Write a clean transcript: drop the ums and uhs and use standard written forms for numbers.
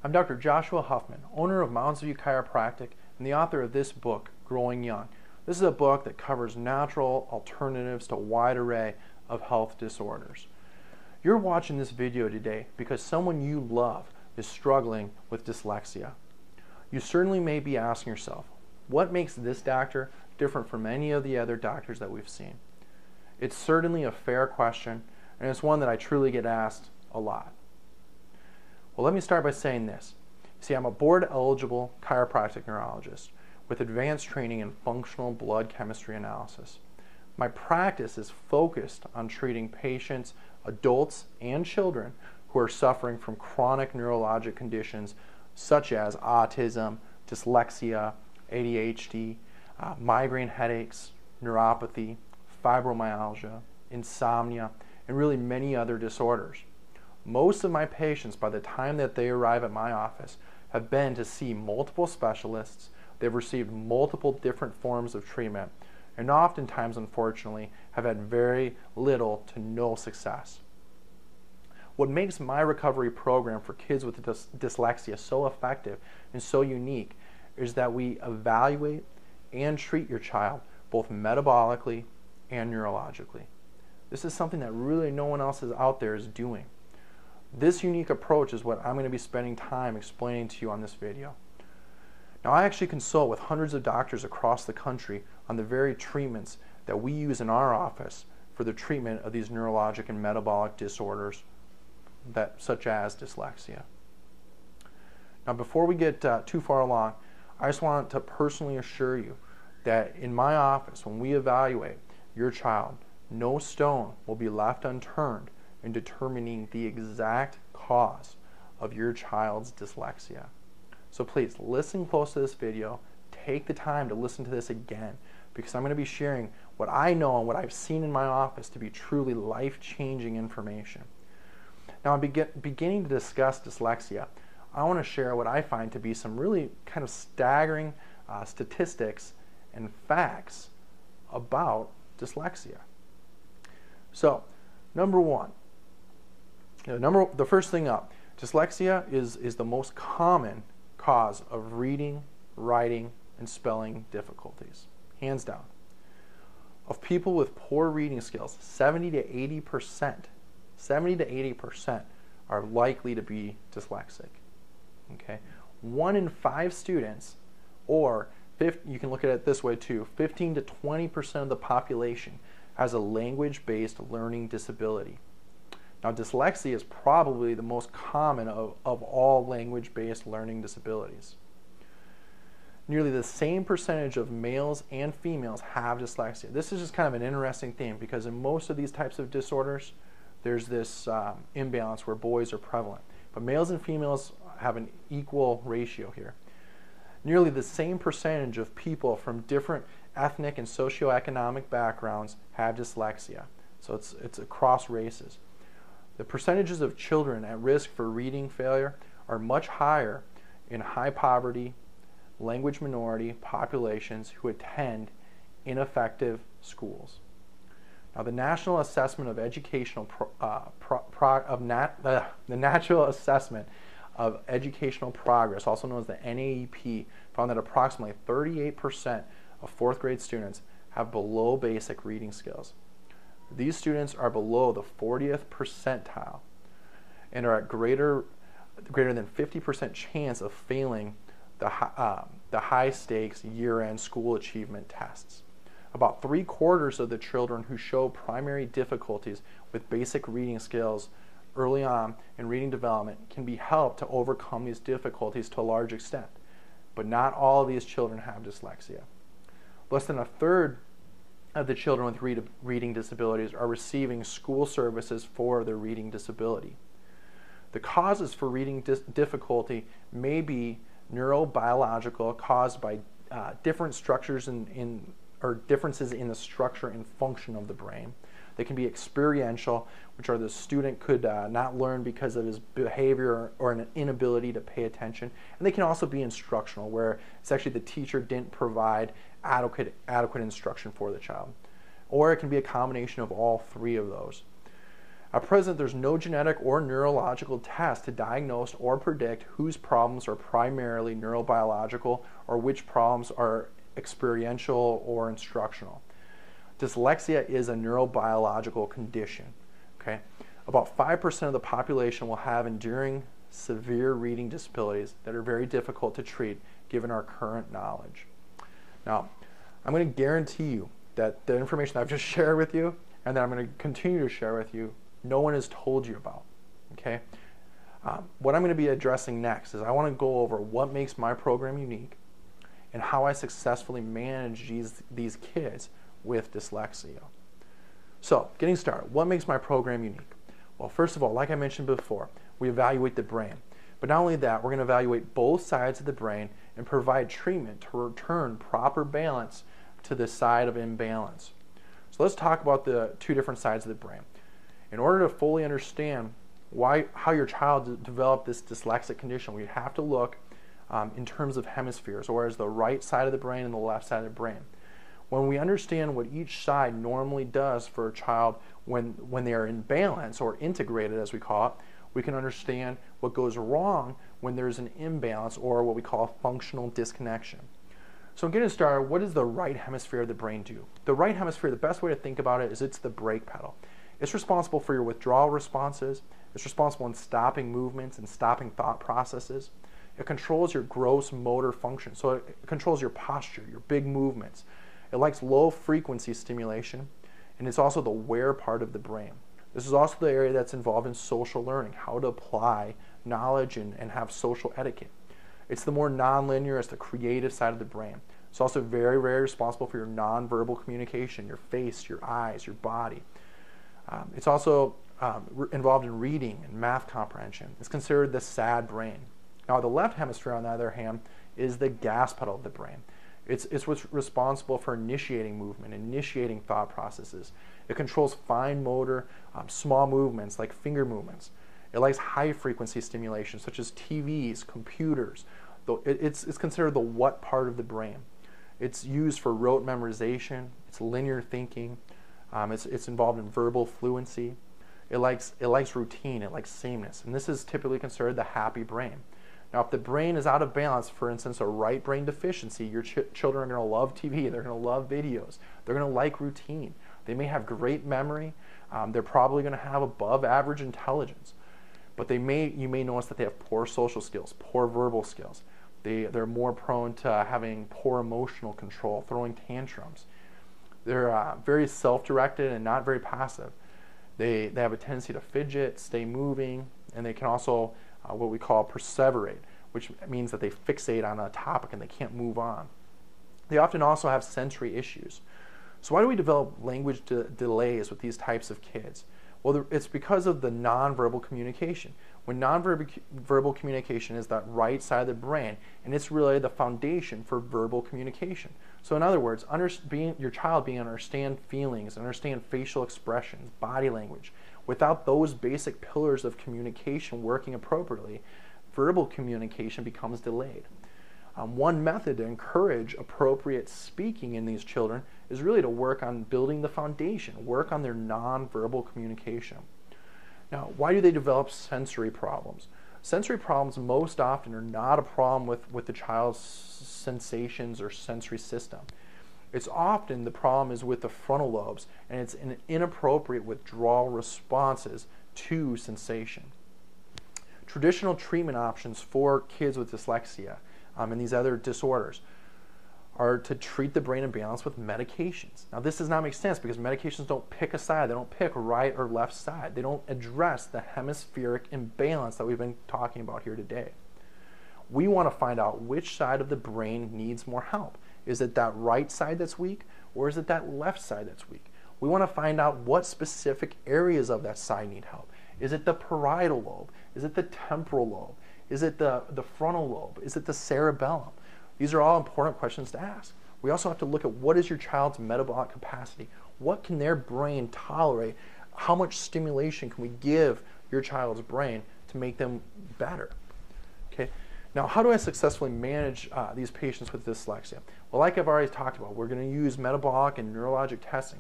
I'm Dr. Joshua Huffman, owner of Mounds View Chiropractic and the author of this book, Growing Young. This is a book that covers natural alternatives to a wide array of health disorders. You're watching this video today because someone you love is struggling with dyslexia. You certainly may be asking yourself, what makes this doctor different from any of the other doctors that we've seen? It's certainly a fair question, and it's one that I truly get asked a lot. Well, let me start by saying this. See, I'm a board-eligible chiropractic neurologist with advanced training in functional blood chemistry analysis. My practice is focused on treating patients, adults and children who are suffering from chronic neurologic conditions such as autism, dyslexia, ADHD, migraine headaches, neuropathy, fibromyalgia, insomnia, and really many other disorders. Most of my patients, by the time that they arrive at my office, have been to see multiple specialists, they've received multiple different forms of treatment, and oftentimes, unfortunately, have had very little to no success. What makes my recovery program for kids with dyslexia so effective and so unique is that we evaluate and treat your child both metabolically and neurologically. This is something that really no one else out there is doing. This unique approach is what I'm going to be spending time explaining to you on this video. Now, I actually consult with hundreds of doctors across the country on the very treatments that we use in our office for the treatment of these neurologic and metabolic disorders such as dyslexia. Now, before we get too far along, I just want to personally assure you that in my office, when we evaluate your child, no stone will be left unturned in determining the exact cause of your child's dyslexia. So please listen close to this video, take the time to listen to this again, because I'm going to be sharing what I know and what I've seen in my office to be truly life-changing information. Now, I'm beginning to discuss dyslexia. I want to share what I find to be some really kind of staggering statistics and facts about dyslexia. So, number one, the first thing up, dyslexia is the most common cause of reading, writing, and spelling difficulties, hands down. Of people with poor reading skills, 70 to 80% are likely to be dyslexic. Okay, 1 in 5 students, or you can look at it this way too, 15 to 20% of the population has a language-based learning disability. Now, dyslexia is probably the most common of all language-based learning disabilities. Nearly the same percentage of males and females have dyslexia. This is just kind of an interesting thing because in most of these types of disorders, there's this imbalance where boys are prevalent. But males and females have an equal ratio here. Nearly the same percentage of people from different ethnic and socioeconomic backgrounds have dyslexia. So it's across races. The percentages of children at risk for reading failure are much higher in high poverty, language minority populations who attend ineffective schools. Now, the National Assessment of Educational the National Assessment of Educational Progress, also known as the NAEP, found that approximately 38% of 4th grade students have below basic reading skills. These students are below the 40th percentile and are at greater than 50% chance of failing the high stakes year-end school achievement tests. About 3/4 of the children who show primary difficulties with basic reading skills early on in reading development can be helped to overcome these difficulties to a large extent. But not all of these children have dyslexia. Less than 1/3 of the children with reading disabilities are receiving school services for their reading disability. The causes for reading difficulty may be neurobiological, caused by different structures or differences in the structure and function of the brain. They can be experiential, which are the student could not learn because of his behavior or an inability to pay attention. And they can also be instructional, where it's actually the teacher didn't provide adequate instruction for the child. Or it can be a combination of all three of those. At present, there's no genetic or neurological test to diagnose or predict whose problems are primarily neurobiological or which problems are experiential or instructional. Dyslexia is a neurobiological condition. Okay? About 5% of the population will have enduring severe reading disabilities that are very difficult to treat given our current knowledge. Now, I'm going to guarantee you that the information I've just shared with you and that I'm going to continue to share with you, no one has told you about. Okay? What I'm going to be addressing next is I want to go over what makes my program unique and how I successfully manage these kids with dyslexia. So, getting started, what makes my program unique? Well, first of all, like I mentioned before, we evaluate the brain. But not only that, we're going to evaluate both sides of the brain and provide treatment to return proper balance to the side of imbalance. So let's talk about the two different sides of the brain. In order to fully understand how your child developed this dyslexic condition, we have to look in terms of hemispheres, or as the right side of the brain and the left side of the brain. When we understand what each side normally does for a child when they are in balance, or integrated as we call it, we can understand what goes wrong when there's an imbalance, or what we call a functional disconnection. So getting started, what does the right hemisphere of the brain do? The right hemisphere, the best way to think about it is it's the brake pedal. It's responsible for your withdrawal responses. It's responsible in stopping movements and stopping thought processes. It controls your gross motor function. So it controls your posture, your big movements. It likes low frequency stimulation, and it's also the where part of the brain. This is also the area that's involved in social learning, how to apply knowledge and have social etiquette. It's the more nonlinear, it's the creative side of the brain. It's also very, very responsible for your nonverbal communication, your face, your eyes, your body. It's also involved in reading and math comprehension. It's considered the sad brain. Now, the left hemisphere, on the other hand, is the gas pedal of the brain. It's what's responsible for initiating movement, initiating thought processes. It controls fine motor, small movements like finger movements. It likes high frequency stimulation such as TVs, computers. It's considered the what part of the brain. It's used for rote memorization. It's linear thinking. It's involved in verbal fluency. It likes routine. It likes sameness. And this is typically considered the happy brain. Now, if the brain is out of balance, for instance, a right brain deficiency, your children are going to love TV. They're going to love videos. They're going to like routine. They may have great memory. They're probably going to have above average intelligence. But you may notice that they have poor social skills, poor verbal skills. They're more prone to having poor emotional control, throwing tantrums. They're very self-directed and not very passive. They have a tendency to fidget, stay moving, and they can also what we call perseverate, which means that they fixate on a topic and they can't move on. They often also have sensory issues. So why do we develop language delays with these types of kids? Well, it's because of the nonverbal communication. When nonverbal communication is that right side of the brain, and it's really the foundation for verbal communication. So in other words, your child being understand feelings, understand facial expressions, body language. Without those basic pillars of communication working appropriately, verbal communication becomes delayed. One method to encourage appropriate speaking in these children is really to work on building the foundation, work on their nonverbal communication. Now, why do they develop sensory problems? Sensory problems most often are not a problem with the child's sensations or sensory system. It's often the problem is with the frontal lobes, and it's an inappropriate withdrawal responses to sensation. Traditional treatment options for kids with dyslexia and these other disorders are to treat the brain imbalance with medications. Now, this does not make sense because medications don't pick a side. They don't pick right or left side. They don't address the hemispheric imbalance that we've been talking about here today. We want to find out which side of the brain needs more help. Is it that right side that's weak, or is it that left side that's weak? We want to find out what specific areas of that side need help. Is it the parietal lobe? Is it the temporal lobe? Is it the frontal lobe? Is it the cerebellum? These are all important questions to ask. We also have to look at what is your child's metabolic capacity. What can their brain tolerate? How much stimulation can we give your child's brain to make them better? Okay. Now, how do I successfully manage these patients with dyslexia? Well, like I've already talked about, we're going to use metabolic and neurologic testing.